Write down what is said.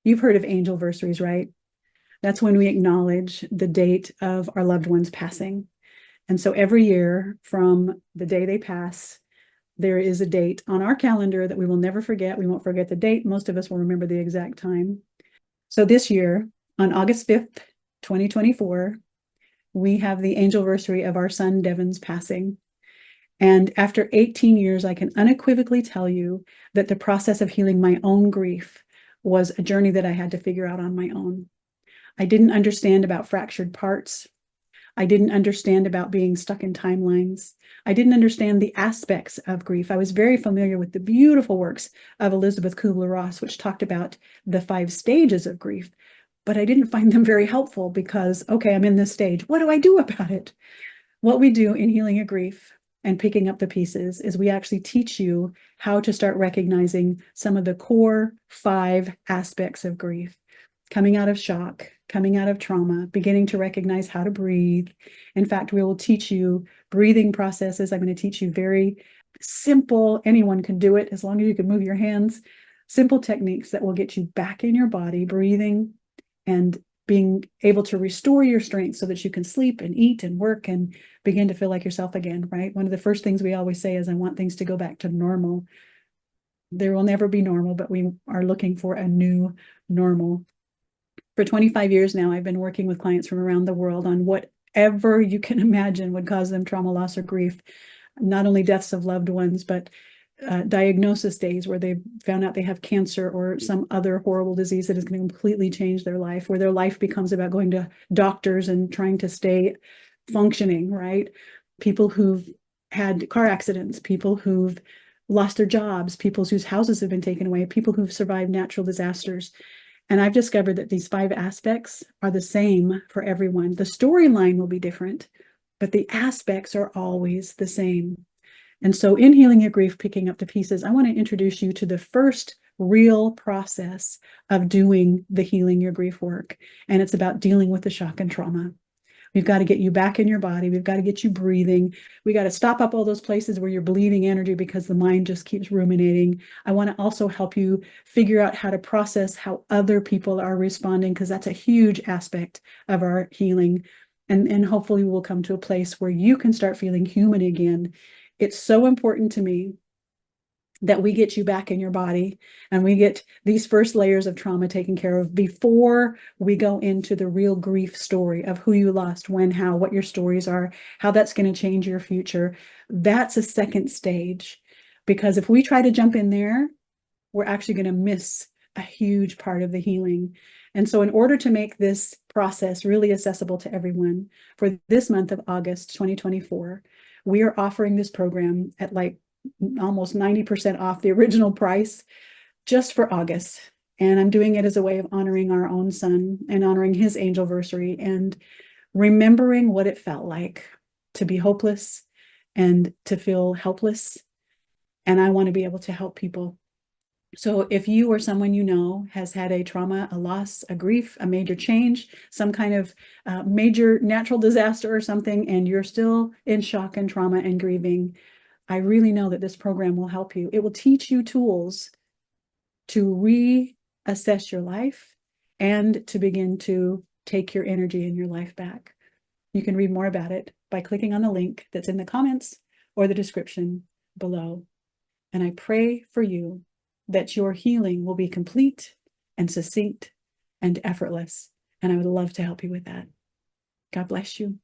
You've heard of Angelversaries, right? That's when we acknowledge the date of our loved one's passing. And so every year from the day they pass, there is a date on our calendar that we will never forget. We won't forget the date. Most of us will remember the exact time. So this year, on August 5th, 2024, we have the Angelversary of our son Devin's passing. And after 18 years, I can unequivocally tell you that the process of healing my own grief was a journey that I had to figure out on my own. I didn't understand about fractured parts. I didn't understand about being stuck in timelines. I didn't understand the aspects of grief. I was very familiar with the beautiful works of Elizabeth Kubler-Ross, which talked about the 5 stages of grief, but I didn't find them very helpful because, okay, I'm in this stage. What do I do about it? What we do in healing a grief and picking up the pieces is we actually teach you how to start recognizing some of the core 5 aspects of grief. Coming out of shock, coming out of trauma, beginning to recognize how to breathe. In fact, we will teach you breathing processes. I'm going to teach you very simple, anyone can do it as long as you can move your hands, simple techniques that will get you back in your body, breathing and being able to restore your strength so that you can sleep and eat and work and begin to feel like yourself again, right? One of the first things we always say is, I want things to go back to normal. There will never be normal, but we are looking for a new normal. For 25 years now, I've been working with clients from around the world on whatever you can imagine would cause them trauma, loss, or grief. Not only deaths of loved ones, but diagnosis days where they found out they have cancer or some other horrible disease that is going to completely change their life, where their life becomes about going to doctors and trying to stay functioning, right? People who've had car accidents, people who've lost their jobs, people whose houses have been taken away, people who've survived natural disasters. And I've discovered that these 5 aspects are the same for everyone. The storyline will be different, but the aspects are always the same. And so in Healing Your Grief, Picking Up the Pieces, I want to introduce you to the first real process of doing the Healing Your Grief work. And it's about dealing with the shock and trauma. We've got to get you back in your body. We've got to get you breathing. We got to stop up all those places where you're bleeding energy because the mind just keeps ruminating. I want to also help you figure out how to process how other people are responding, because that's a huge aspect of our healing. And hopefully we'll come to a place where you can start feeling human again. It's so important to me that we get you back in your body and we get these first layers of trauma taken care of before we go into the real grief story of who you lost, when, how, what your stories are, how that's going to change your future. That's a second stage, because if we try to jump in there, we're actually going to miss a huge part of the healing. And so in order to make this process really accessible to everyone, for this month of August 2024, we are offering this program at like almost 90% off the original price just for August. And I'm doing it as a way of honoring our own son and honoring his Angelversary and remembering what it felt like to be hopeless and to feel helpless. And I want to be able to help people. So if you or someone you know has had a trauma, a loss, a grief, a major change, some kind of major natural disaster or something, and you're still in shock and trauma and grieving, I really know that this program will help you. It will teach you tools to reassess your life and to begin to take your energy and your life back. You can read more about it by clicking on the link that's in the comments or the description below. And I pray for you that your healing will be complete and succinct and effortless. And I would love to help you with that. God bless you.